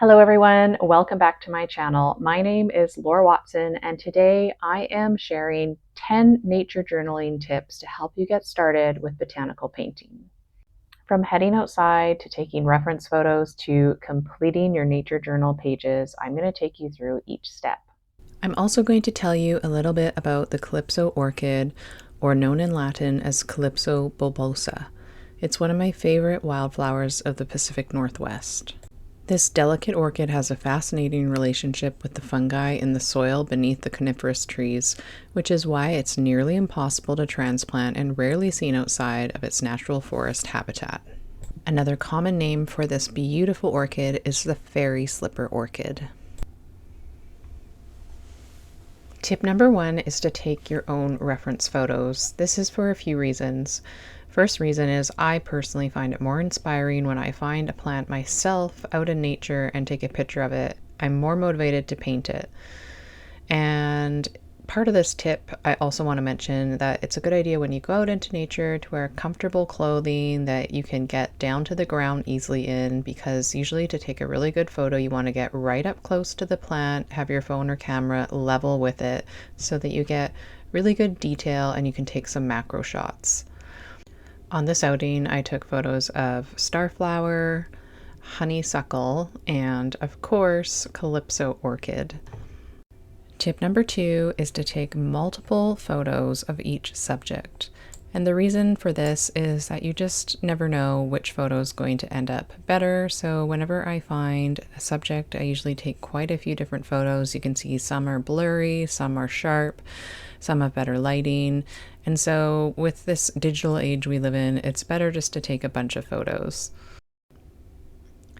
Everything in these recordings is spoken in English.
Hello everyone, welcome back to my channel. My name is Laura Watson and today I am sharing 10 nature journaling tips to help you get started with botanical painting. From heading outside to taking reference photos to completing your nature journal pages, I'm going to take you through each step. I'm also going to tell you a little bit about the Calypso orchid, or known in Latin as Calypso bulbosa. It's one of my favorite wildflowers of the Pacific Northwest. This delicate orchid has a fascinating relationship with the fungi in the soil beneath the coniferous trees, which is why it's nearly impossible to transplant and rarely seen outside of its natural forest habitat. Another common name for this beautiful orchid is the fairy slipper orchid. Tip number 1 is to take your own reference photos. This is for a few reasons. First reason is I personally find it more inspiring when I find a plant myself out in nature and take a picture of it. I'm more motivated to paint it. And part of this tip, I also want to mention that it's a good idea when you go out into nature to wear comfortable clothing that you can get down to the ground easily in, because usually to take a really good photo, you want to get right up close to the plant, have your phone or camera level with it so that you get really good detail and you can take some macro shots. On this outing, I took photos of starflower, honeysuckle, and of course, Calypso orchid. Tip number 2 is to take multiple photos of each subject. And the reason for this is that you just never know which photo is going to end up better. So whenever I find a subject, I usually take quite a few different photos. You can see some are blurry, some are sharp, some have better lighting. And so with this digital age we live in, it's better just to take a bunch of photos.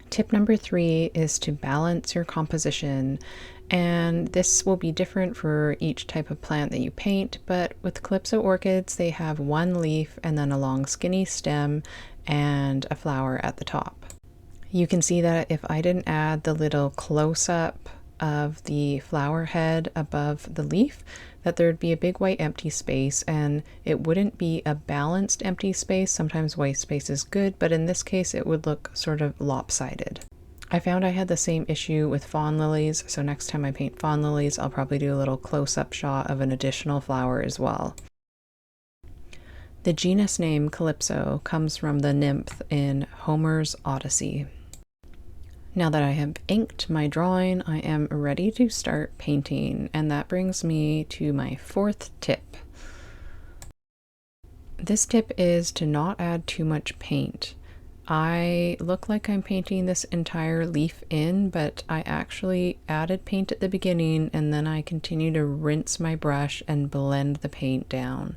Tip number 3 is to balance your composition, and this will be different for each type of plant that you paint, but with Calypso orchids, they have one leaf and then a long skinny stem and a flower at the top. You can see that if I didn't add the little close-up of the flower head above the leaf, that there'd be a big white empty space, and it wouldn't be a balanced empty space. Sometimes white space is good, but in this case it would look sort of lopsided. I found I had the same issue with fawn lilies, so next time I paint fawn lilies, I'll probably do a little close-up shot of an additional flower as well. The genus name Calypso comes from the nymph in Homer's Odyssey. Now that I have inked my drawing, I am ready to start painting, and that brings me to my 4th tip. This tip is to not add too much paint. I look like I'm painting this entire leaf in, but I actually added paint at the beginning and then I continue to rinse my brush and blend the paint down.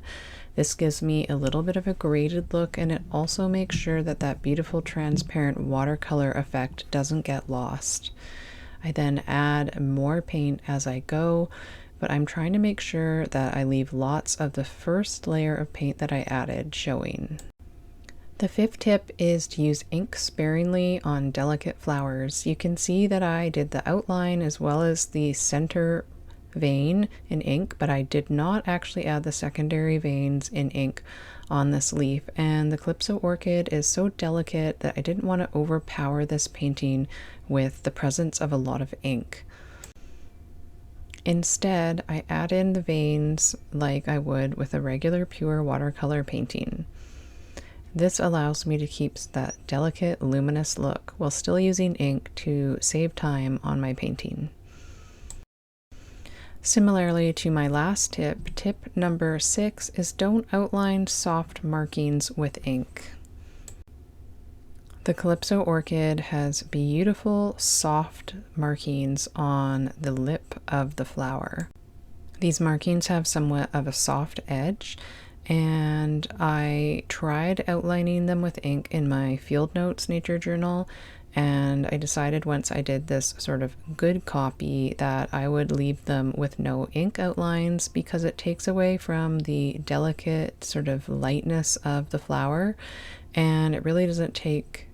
This gives me a little bit of a graded look, and it also makes sure that that beautiful transparent watercolor effect doesn't get lost. I then add more paint as I go, but I'm trying to make sure that I leave lots of the first layer of paint that I added showing. The 5th tip is to use ink sparingly on delicate flowers. You can see that I did the outline as well as the center vein in ink, but I did not actually add the secondary veins in ink on this leaf, and the Calypso orchid is so delicate that I didn't want to overpower this painting with the presence of a lot of ink. Instead, I add in the veins like I would with a regular pure watercolor painting. This allows me to keep that delicate, luminous look while still using ink to save time on my painting. Similarly to my last tip, tip number 6 is don't outline soft markings with ink. The Calypso orchid has beautiful, soft markings on the lip of the flower. These markings have somewhat of a soft edge, and I tried outlining them with ink in my Field Notes nature journal, and I decided once I did this sort of good copy that I would leave them with no ink outlines, because it takes away from the delicate sort of lightness of the flower, and it really doesn't take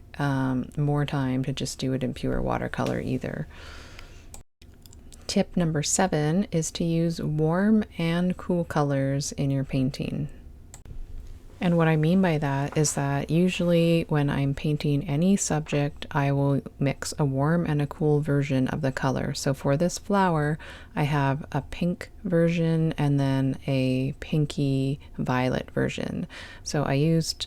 more time to just do it in pure watercolor either. Tip number 7 is to use warm and cool colors in your painting. And what I mean by that is that usually when I'm painting any subject, I will mix a warm and a cool version of the color. So for this flower, I have a pink version and then a pinky violet version. So I used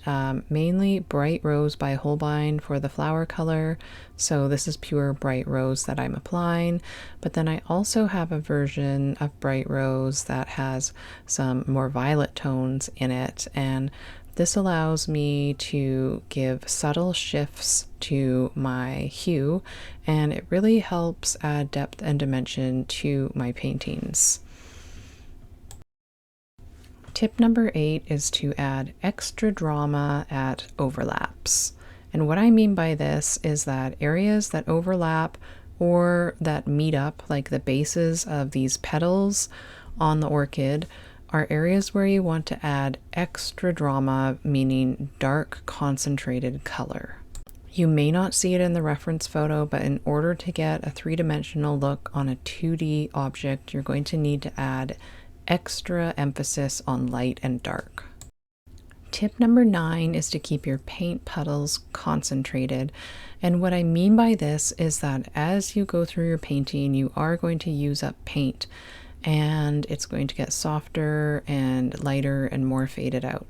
mainly Bright Rose by Holbein for the flower color. So this is pure Bright Rose that I'm applying. But then I also have a version of Bright Rose that has some more violet tones in it. And this allows me to give subtle shifts to my hue, and it really helps add depth and dimension to my paintings. Tip number 8 is to add extra drama at overlaps. And what I mean by this is that areas that overlap or that meet up, like the bases of these petals on the orchid, are areas where you want to add extra drama, meaning dark concentrated color. You may not see it in the reference photo, but in order to get a three-dimensional look on a 2D object, you're going to need to add extra emphasis on light and dark. Tip number 9 is to keep your paint puddles concentrated. And what I mean by this is that as you go through your painting, you are going to use up paint, and it's going to get softer and lighter and more faded out.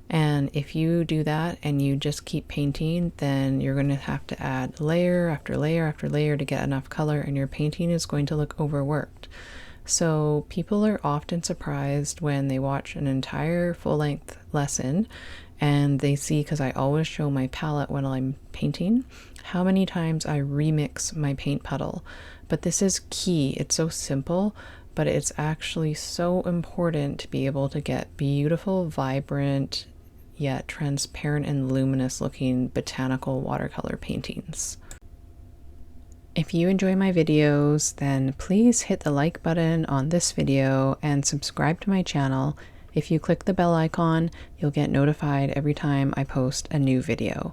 And if you do that and you just keep painting, then you're going to have to add layer after layer after layer to get enough color, and your painting is going to look overworked. So people are often surprised when they watch an entire full-length lesson and they see, because I always show my palette when I'm painting, how many times I remix my paint puddle. But this is key. It's so simple, but it's actually so important to be able to get beautiful, vibrant, yet transparent and luminous looking botanical watercolor paintings. If you enjoy my videos, then please hit the like button on this video and subscribe to my channel. If you click the bell icon, you'll get notified every time I post a new video.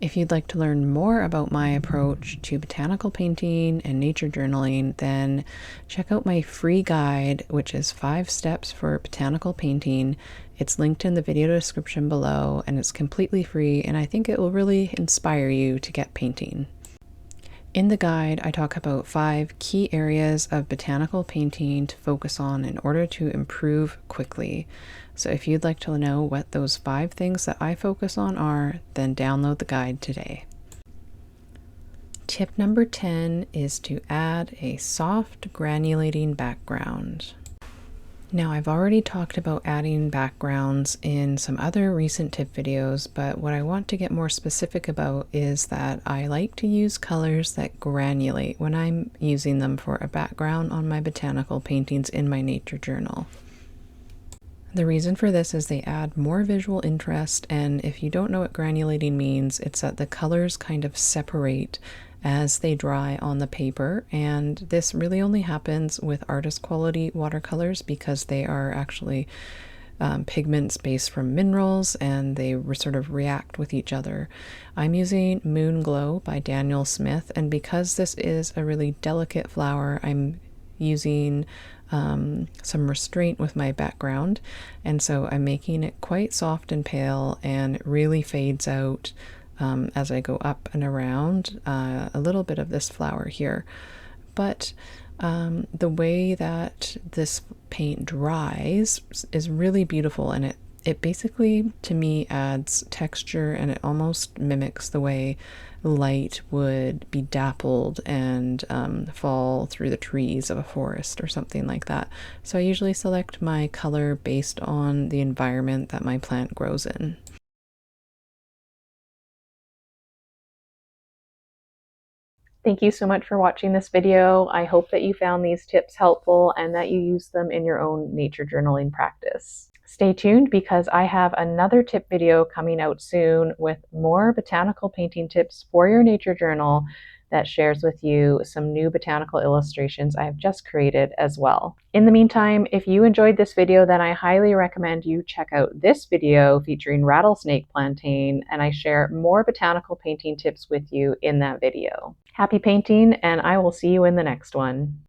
If you'd like to learn more about my approach to botanical painting and nature journaling, then check out my free guide, which is 5 steps for botanical painting. It's linked in the video description below, and it's completely free, and I think it will really inspire you to get painting. In the guide, I talk about 5 key areas of botanical painting to focus on in order to improve quickly. So if you'd like to know what those 5 things that I focus on are, then download the guide today. Tip number 10 is to add a soft granulating background. Now, I've already talked about adding backgrounds in some other recent tip videos, but what I want to get more specific about is that I like to use colors that granulate when I'm using them for a background on my botanical paintings in my nature journal. The reason for this is they add more visual interest, and if you don't know what granulating means, it's that the colors kind of separate as they dry on the paper, and this really only happens with artist quality watercolors because they are actually pigments based from minerals, and they sort of react with each other. I'm using Moon Glow by Daniel Smith, and because this is a really delicate flower, I'm using some restraint with my background, and so I'm making it quite soft and pale, and it really fades out as I go up and around a little bit of this flower here. But the way that this paint dries is really beautiful, and it basically, to me, adds texture, and it almost mimics the way light would be dappled and fall through the trees of a forest or something like that. So I usually select my color based on the environment that my plant grows in. Thank you so much for watching this video. I hope that you found these tips helpful and that you use them in your own nature journaling practice. Stay tuned because I have another tip video coming out soon with more botanical painting tips for your nature journal that shares with you some new botanical illustrations I have just created as well. In the meantime, if you enjoyed this video, then I highly recommend you check out this video featuring rattlesnake plantain, and I share more botanical painting tips with you in that video. Happy painting, and I will see you in the next one.